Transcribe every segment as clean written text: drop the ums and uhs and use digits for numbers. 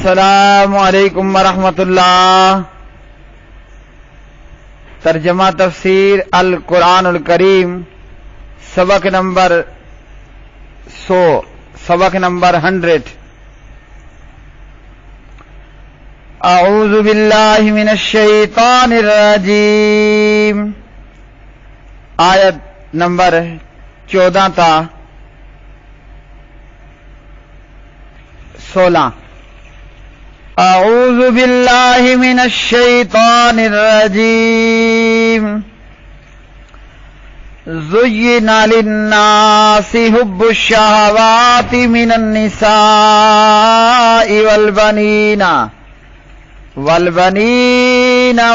السلام علیکم ورحمۃ اللہ۔ ترجمہ تفسیر القرآن الکریم، سبق نمبر 100۔ اعوذ باللہ من الشیطان الرجیم، آیت نمبر 14 تا 16۔ اعوذ باللہ من الشیطان الرجیم، زین للناس حب الشہوات من النساء والبنین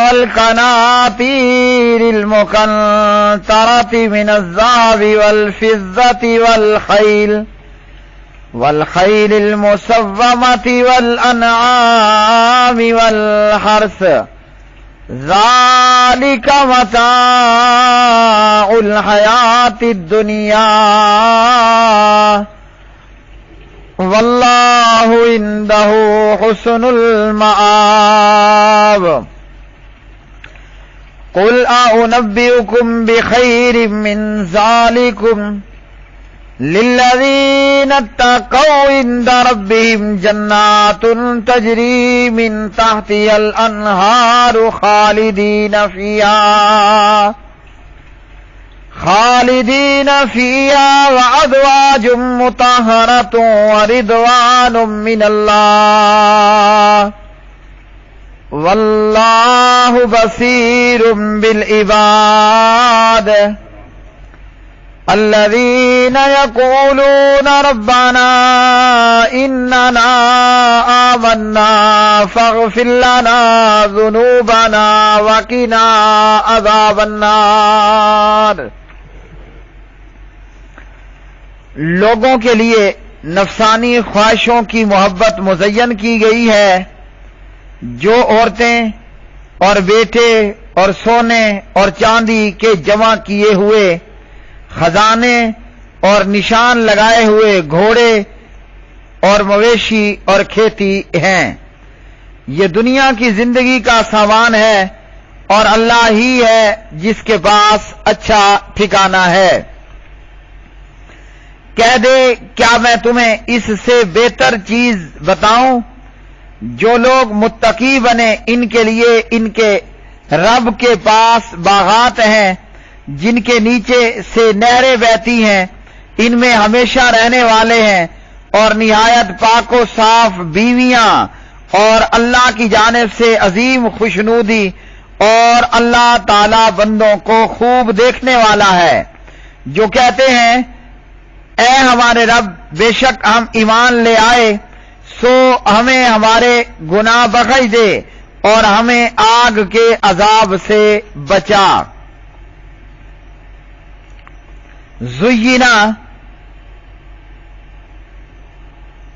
والقناطیر المقنطرة من الذهب والفضة والخيل المسومة والأنعام والحرث، ذلك متاع الحياة الدنيا والله عنده حسن المآب۔ قل أنبئكم بخير من ذلكم للذين اتقوا عند ربهم جنات تجري من تحتها الأنهار خالدين فيها وأزواج مطهرة ورضوان من الله والله بصير بالعباد۔ الذين يقولون ربنا إننا آمنا فاغفر لنا ذنوبنا وقنا عذاب النار۔ لوگوں کے لیے نفسانی خواہشوں کی محبت مزین کی گئی ہے، جو عورتیں اور بیٹے اور سونے اور چاندی کے جمع کیے ہوئے خزانے اور نشان لگائے ہوئے گھوڑے اور مویشی اور کھیتی ہیں۔ یہ دنیا کی زندگی کا سامان ہے اور اللہ ہی ہے جس کے پاس اچھا ٹھکانہ ہے۔ کہہ دے، کیا میں تمہیں اس سے بہتر چیز بتاؤں؟ جو لوگ متقی بنے ان کے لیے ان کے رب کے پاس باغات ہیں جن کے نیچے سے نہریں بہتی ہیں، ان میں ہمیشہ رہنے والے ہیں، اور نہایت پاک و صاف بیویاں، اور اللہ کی جانب سے عظیم خوشنودی، اور اللہ تعالی بندوں کو خوب دیکھنے والا ہے۔ جو کہتے ہیں، اے ہمارے رب، بے شک ہم ایمان لے آئے، سو ہمیں ہمارے گناہ بخش دے اور ہمیں آگ کے عذاب سے بچا۔ زینا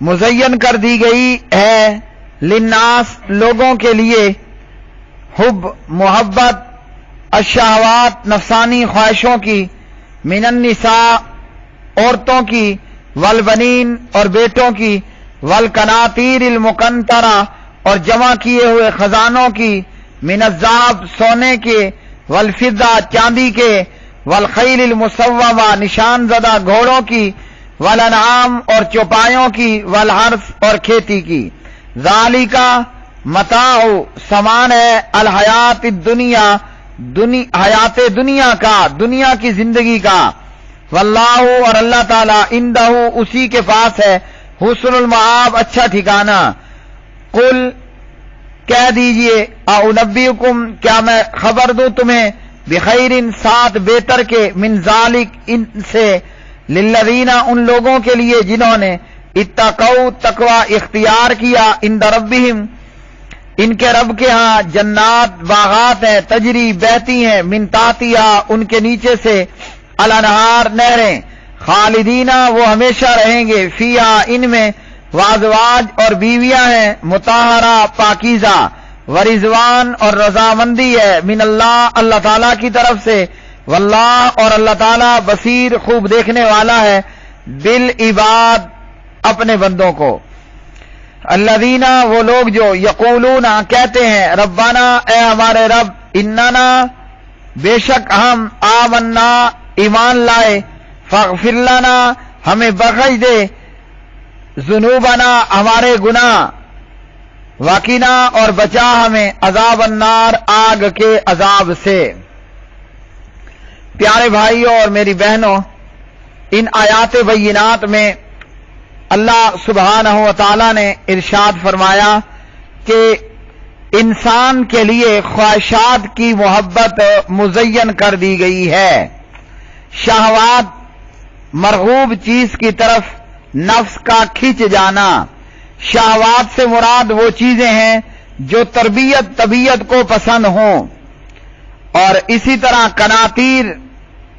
مزین کر دی گئی ہے، للناس لوگوں کے لیے، حب محبت، الشہوات نفسانی خواہشوں کی، من النساء عورتوں کی، والبنین اور بیٹوں کی، والقناطیر المقنطرہ اور جمع کیے ہوئے خزانوں کی، من الذهب سونے کے، والفضہ چاندی کے، والخیل المسومہ نشان زدہ گھوڑوں کی، والانعام اور چوپایوں کی، والحرث اور کھیتی کی۔ ذالک متاع سامان ہے، الحیات الدنیا حیات دنیا کا، دنیا کی زندگی کا، واللہ اور اللہ تعالی عندہ اسی کے پاس ہے، حسن المآب اچھا ٹھکانہ۔ قل کہہ دیجئے، اعنبئکم کیا میں خبر دوں تمہیں، بخیر ساتھ بہتر کے، من ذالک ان سے، للذین ان لوگوں کے لیے جنہوں نے اتقوا تقوی اختیار کیا، عند ربہم ان کے رب کے ہاں، جنات باغات ہیں، تجری بہتی ہیں، من تحتہا ان کے نیچے سے، الانہار نہریں، خالدین وہ ہمیشہ رہیں گے، فیہا ان میں، وازواج اور بیویاں ہیں، مطہرہ پاکیزہ، ورضوان اور رضامندی ہے، من اللہ اللہ تعالیٰ کی طرف سے، واللہ اور اللہ تعالیٰ بصیر خوب دیکھنے والا ہے، بالعباد اپنے بندوں کو۔ الذین وہ لوگ جو یقولون کہتے ہیں ربنا اے ہمارے رب اننا بے شک ہم آمنا ایمان لائے فاغفر لنا ہمیں بخش دے ذنوبنا ہمارے گناہ وقنا اور بچا ہمیں عذاب النار آگ کے عذاب سے۔ پیارے بھائیوں اور میری بہنوں، ان آیات بینات میں اللہ سبحانہ و تعالی نے ارشاد فرمایا کہ انسان کے لیے خواہشات کی محبت مزین کر دی گئی ہے۔ شہوات مرغوب چیز کی طرف نفس کا کھینچ جانا، شہوات سے مراد وہ چیزیں ہیں جو طبیعت کو پسند ہوں، اور اسی طرح قناطیر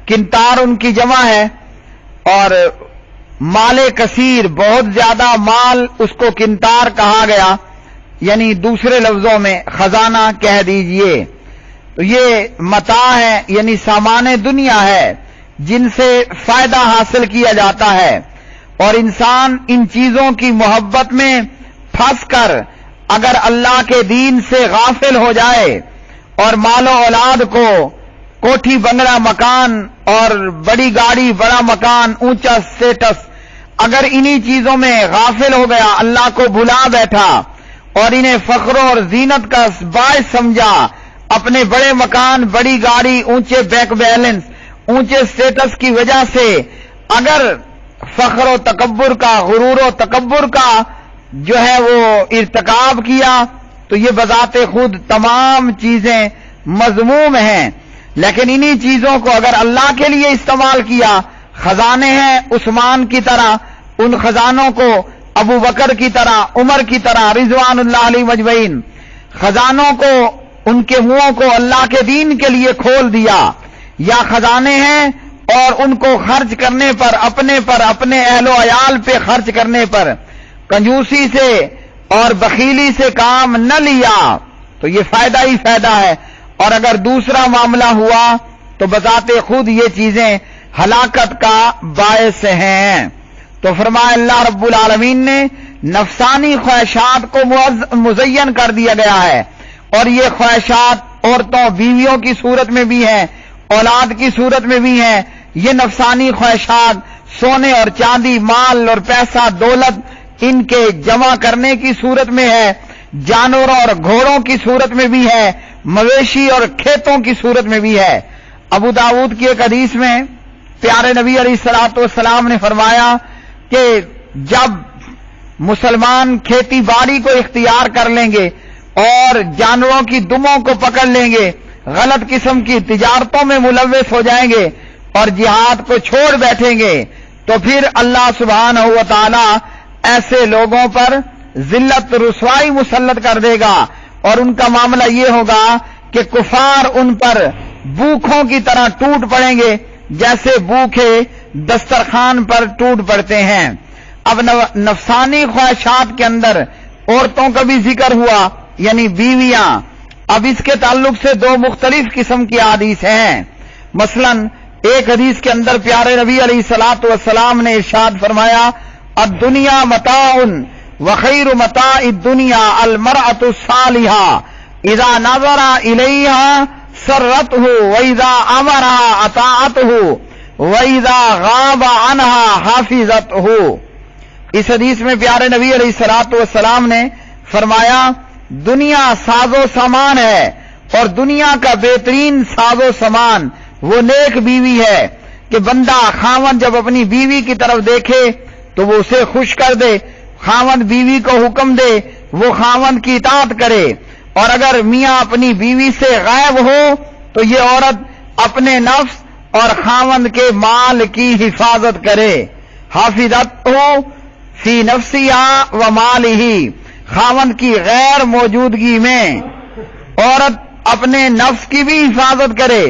کنتار ان کی جمع ہے، اور مال کثیر بہت زیادہ مال اس کو کنتار کہا گیا، یعنی دوسرے لفظوں میں خزانہ کہہ دیجئے۔ تو یہ متاع ہے، یعنی سامان دنیا ہے جن سے فائدہ حاصل کیا جاتا ہے، اور انسان ان چیزوں کی محبت میں پھنس کر اگر اللہ کے دین سے غافل ہو جائے اور مال و اولاد کو کوٹھی بنگلہ مکان اور بڑی گاڑی بڑا مکان اونچا سٹیٹس اگر انہی چیزوں میں غافل ہو گیا، اللہ کو بھلا بیٹھا اور انہیں فخر اور زینت کا باعث سمجھا، اپنے بڑے مکان بڑی گاڑی اونچے بینک بیلنس اونچے سٹیٹس کی وجہ سے اگر فخر و تکبر کا غرور و تکبر کا جو ہے وہ ارتکاب کیا تو یہ بذات خود تمام چیزیں مذموم ہیں، لیکن انہی چیزوں کو اگر اللہ کے لیے استعمال کیا، خزانے ہیں عثمان کی طرح، ان خزانوں کو ابو بکر کی طرح عمر کی طرح رضوان اللہ علیہ مجمعین، خزانوں کو ان کے منہوں کو اللہ کے دین کے لیے کھول دیا، یا خزانے ہیں اور ان کو خرچ کرنے پر اپنے اہل و عیال پہ خرچ کرنے پر کنجوسی سے اور بخیلی سے کام نہ لیا تو یہ فائدہ ہی فائدہ ہے، اور اگر دوسرا معاملہ ہوا تو بذات خود یہ چیزیں ہلاکت کا باعث ہیں۔ تو فرمایا اللہ رب العالمین نے نفسانی خواہشات کو مزین کر دیا گیا ہے، اور یہ خواہشات عورتوں بیویوں کی صورت میں بھی ہیں، اولاد کی صورت میں بھی ہیں۔ یہ نفسانی خواہشات سونے اور چاندی، مال اور پیسہ دولت ان کے جمع کرنے کی صورت میں ہے، جانوروں اور گھوڑوں کی صورت میں بھی ہے، مویشی اور کھیتوں کی صورت میں بھی ہے۔ ابو داؤد کی ایک حدیث میں پیارے نبی علیہ الصلوۃ والسلام نے فرمایا کہ جب مسلمان کھیتی باڑی کو اختیار کر لیں گے اور جانوروں کی دموں کو پکڑ لیں گے، غلط قسم کی تجارتوں میں ملوث ہو جائیں گے اور جہاد کو چھوڑ بیٹھیں گے، تو پھر اللہ سبحانہ و تعالی ایسے لوگوں پر ذلت رسوائی مسلط کر دے گا، اور ان کا معاملہ یہ ہوگا کہ کفار ان پر بھوکھوں کی طرح ٹوٹ پڑیں گے جیسے بھوکے دسترخوان پر ٹوٹ پڑتے ہیں۔ اب نفسانی خواہشات کے اندر عورتوں کا بھی ذکر ہوا، یعنی بیویاں۔ اب اس کے تعلق سے دو مختلف قسم کی احادیث ہیں۔ مثلا ایک حدیث کے اندر پیارے نبی علیہ الصلوۃ والسلام نے ارشاد فرمایا الدنیا متاع وخیر متاع الدنیا المرأة الصالحة اذا نظر الیہا سرته واذا امرها اطاعته واذا غاب عنها حافظته۔ اس حدیث میں پیارے نبی علیہ الصلوۃ والسلام نے فرمایا دنیا ساز و سامان ہے، اور دنیا کا بہترین ساز و سامان وہ نیک بیوی ہے کہ بندہ خاوند جب اپنی بیوی کی طرف دیکھے تو وہ اسے خوش کر دے، خاوند بیوی کو حکم دے وہ خاوند کی اطاعت کرے، اور اگر میاں اپنی بیوی سے غائب ہو تو یہ عورت اپنے نفس اور خاوند کے مال کی حفاظت کرے۔ حافظت ہو فی نفسہا و مالہ، خاوند کی غیر موجودگی میں عورت اپنے نفس کی بھی حفاظت کرے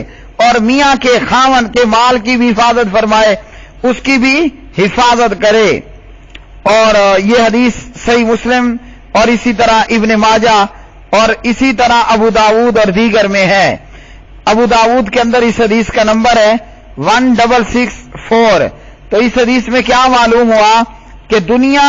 اور میاں کے خاوند کے مال کی بھی حفاظت فرمائے، اس کی بھی حفاظت کرے۔ اور یہ حدیث صحیح مسلم اور اسی طرح ابن ماجہ اور اسی طرح ابو داؤد اور دیگر میں ہے۔ ابو داؤد کے اندر اس حدیث کا نمبر ہے 1664۔ تو اس حدیث میں کیا معلوم ہوا کہ دنیا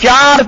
4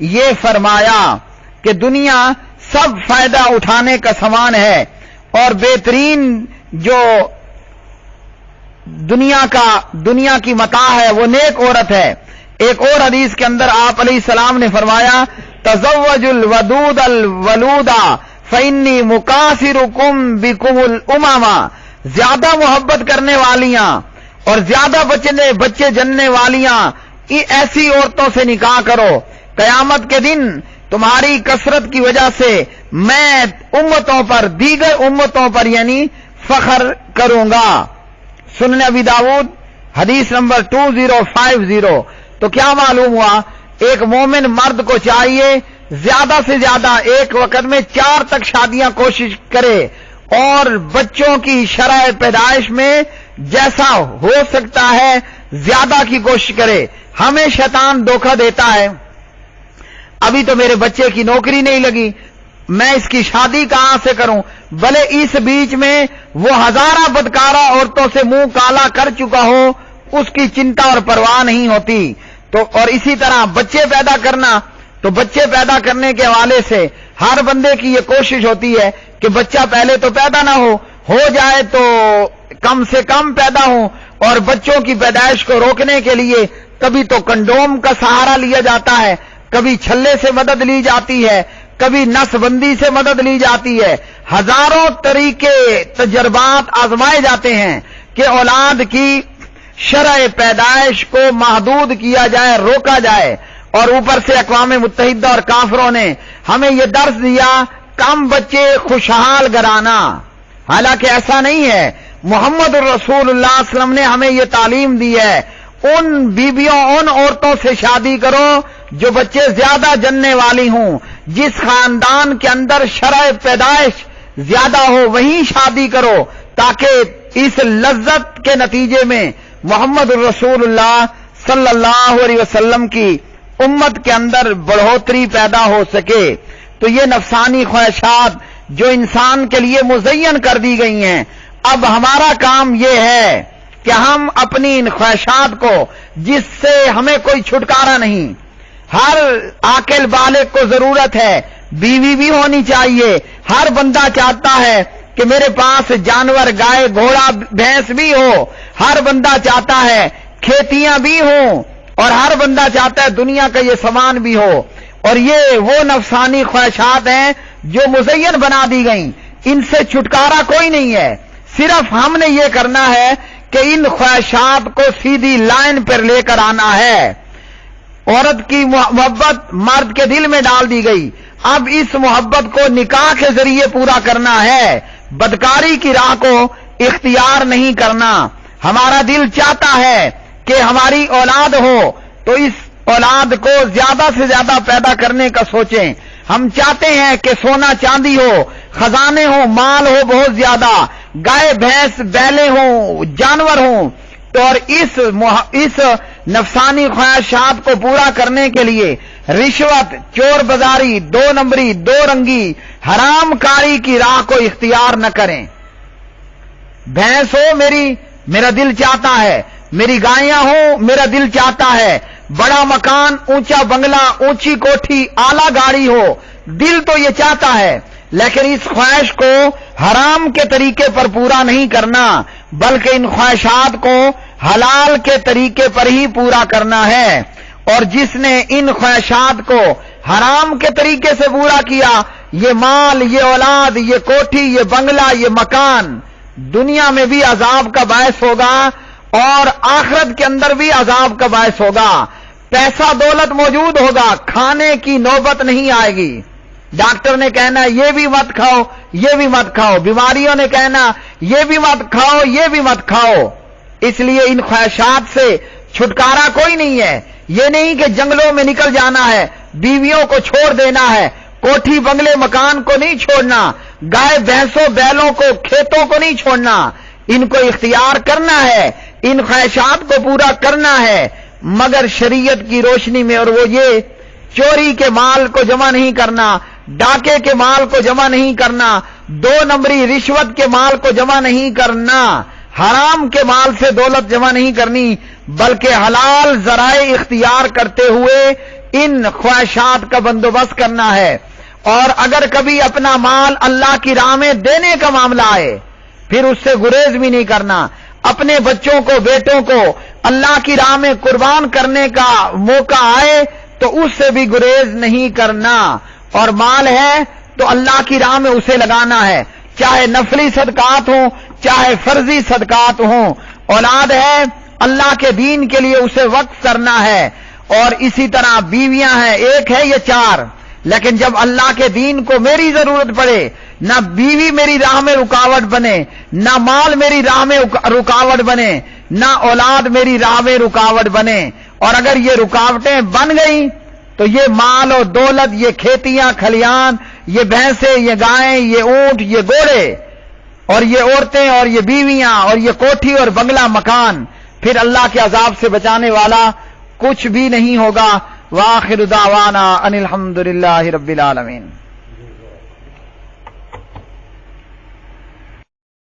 یہ فرمایا کہ دنیا سب فائدہ اٹھانے کا سامان ہے اور بہترین جو دنیا کی متاع ہے وہ نیک عورت ہے۔ ایک اور حدیث کے اندر آپ علیہ السلام نے فرمایا تزوج الودود الولودا فإنی مکاثرکم بکم الامم، زیادہ محبت کرنے والیاں اور زیادہ بچے جننے والیاں ایسی عورتوں سے نکاح کرو، قیامت کے دن تمہاری کثرت کی وجہ سے میں امتوں پر، دیگر امتوں پر یعنی فخر کروں گا۔ سنن ابی داؤد حدیث نمبر 2050۔ تو کیا معلوم ہوا؟ ایک مومن مرد کو چاہیے زیادہ سے زیادہ ایک وقت میں 4 تک شادیاں کوشش کرے اور بچوں کی شرح پیدائش میں جیسا ہو سکتا ہے زیادہ کی کوشش کرے۔ ہمیں شیطان دھوکہ دیتا ہے، ابھی تو میرے بچے کی نوکری نہیں لگی، میں اس کی شادی کہاں سے کروں، بھلے اس بیچ میں وہ ہزارہ بدکارہ عورتوں سے منہ کالا کر چکا ہو، اس کی چنتا اور پرواہ نہیں ہوتی۔ تو اور اسی طرح بچے پیدا کرنا، تو بچے پیدا کرنے کے حوالے سے ہر بندے کی یہ کوشش ہوتی ہے کہ بچہ پہلے تو پیدا نہ ہو جائے تو کم سے کم پیدا ہو، اور بچوں کی پیدائش کو روکنے کے لیے کبھی تو کنڈوم کا سہارا لیا جاتا ہے، کبھی چھلے سے مدد لی جاتی ہے، کبھی نس بندی سے مدد لی جاتی ہے، ہزاروں طریقے تجربات آزمائے جاتے ہیں کہ اولاد کی شرح پیدائش کو محدود کیا جائے، روکا جائے، اور اوپر سے اقوام متحدہ اور کافروں نے ہمیں یہ درس دیا کم بچے خوشحال گھرانا، حالانکہ ایسا نہیں ہے۔ محمد رسول اللہ صلی اللہ علیہ وسلم نے ہمیں یہ تعلیم دی ہے ان بیویوں، ان عورتوں سے شادی کرو جو بچے زیادہ جننے والی ہوں، جس خاندان کے اندر شرح پیدائش زیادہ ہو وہیں شادی کرو، تاکہ اس لذت کے نتیجے میں محمد رسول اللہ صلی اللہ علیہ وسلم کی امت کے اندر بڑھوتری پیدا ہو سکے۔ تو یہ نفسانی خواہشات جو انسان کے لیے مزین کر دی گئی ہیں، اب ہمارا کام یہ ہے کہ ہم اپنی ان خواہشات کو، جس سے ہمیں کوئی چھٹکارا نہیں، ہر عاقل بالغ کو ضرورت ہے، بیوی بھی ہونی چاہیے، ہر بندہ چاہتا ہے کہ میرے پاس جانور، گائے، گھوڑا، بھینس بھی ہو، ہر بندہ چاہتا ہے کھیتیاں بھی ہوں، اور ہر بندہ چاہتا ہے دنیا کا یہ سامان بھی ہو۔ اور یہ وہ نفسانی خواہشات ہیں جو مزین بنا دی گئیں، ان سے چھٹکارا کوئی نہیں ہے، صرف ہم نے یہ کرنا ہے کہ ان خواہشات کو سیدھی لائن پر لے کر آنا ہے۔ عورت کی محبت مرد کے دل میں ڈال دی گئی، اب اس محبت کو نکاح کے ذریعے پورا کرنا ہے، بدکاری کی راہ کو اختیار نہیں کرنا۔ ہمارا دل چاہتا ہے کہ ہماری اولاد ہو تو اس اولاد کو زیادہ سے زیادہ پیدا کرنے کا سوچیں۔ ہم چاہتے ہیں کہ سونا چاندی ہو، خزانے ہوں، مال ہو بہت زیادہ، گائے بھینس بیلے ہوں، جانور ہوں، اور اس نفسانی خواہشات کو پورا کرنے کے لیے رشوت، چور بازاری، 2 نمبری، 2 رنگی، حرام کاری کی راہ کو اختیار نہ کریں۔ بھینس ہو میرا دل چاہتا ہے، میری گائیاں ہوں میرا دل چاہتا ہے، بڑا مکان، اونچا بنگلہ، اونچی کوٹھی، اعلیٰ گاڑی ہو، دل تو یہ چاہتا ہے، لیکن اس خواہش کو حرام کے طریقے پر پورا نہیں کرنا، بلکہ ان خواہشات کو حلال کے طریقے پر ہی پورا کرنا ہے۔ اور جس نے ان خواہشات کو حرام کے طریقے سے پورا کیا، یہ مال، یہ اولاد، یہ کوٹھی، یہ بنگلہ، یہ مکان دنیا میں بھی عذاب کا باعث ہوگا اور آخرت کے اندر بھی عذاب کا باعث ہوگا۔ پیسہ دولت موجود ہوگا، کھانے کی نوبت نہیں آئے گی، ڈاکٹر نے کہنا یہ بھی مت کھاؤ، یہ بھی مت کھاؤ، بیماریوں نے کہنا یہ بھی مت کھاؤ، یہ بھی مت کھاؤ۔ اس لیے ان خواہشات سے چھٹکارا کوئی نہیں ہے۔ یہ نہیں کہ جنگلوں میں نکل جانا ہے، بیویوں کو چھوڑ دینا ہے، کوٹھی بنگلے مکان کو نہیں چھوڑنا، گائے بھینسوں بیلوں کو، کھیتوں کو نہیں چھوڑنا، ان کو اختیار کرنا ہے، ان خواہشات کو پورا کرنا ہے، مگر شریعت کی روشنی میں۔ اور وہ یہ چوری کے مال کو جمع نہیں کرنا، ڈاکے کے مال کو جمع نہیں کرنا، 2 نمبری رشوت کے مال کو جمع نہیں کرنا، حرام کے مال سے دولت جمع نہیں کرنی، بلکہ حلال ذرائع اختیار کرتے ہوئے ان خواہشات کا بندوبست کرنا ہے. اور اگر کبھی اپنا مال اللہ کی راہ میں دینے کا معاملہ آئے پھر اس سے گریز بھی نہیں کرنا. اپنے بچوں کو بیٹوں کو اللہ کی راہ میں قربان کرنے کا موقع آئے تو اس سے بھی گریز نہیں کرنا. اور مال ہے تو اللہ کی راہ میں اسے لگانا ہے، چاہے نفلی صدقات ہوں چاہے فرضی صدقات ہوں. اولاد ہے اللہ کے دین کے لیے اسے وقف کرنا ہے. اور اسی طرح بیویاں ہیں، ایک ہے یا چار، لیکن جب اللہ کے دین کو میری ضرورت پڑے، نہ بیوی میری راہ میں رکاوٹ بنے، نہ مال میری راہ میں رکاوٹ بنے، نہ اولاد میری راہ میں رکاوٹ بنے. اور اگر یہ رکاوٹیں بن گئیں تو یہ مال اور دولت، یہ کھیتیاں کھلیان، یہ بھینسیں، یہ گائیں، یہ اونٹ، یہ گھوڑے، اور یہ عورتیں اور یہ بیویاں اور یہ کوٹھی اور بنگلہ مکان، پھر اللہ کے عذاب سے بچانے والا کچھ بھی نہیں ہوگا. وآخر دعوانا ان الحمد للہ رب العالمین.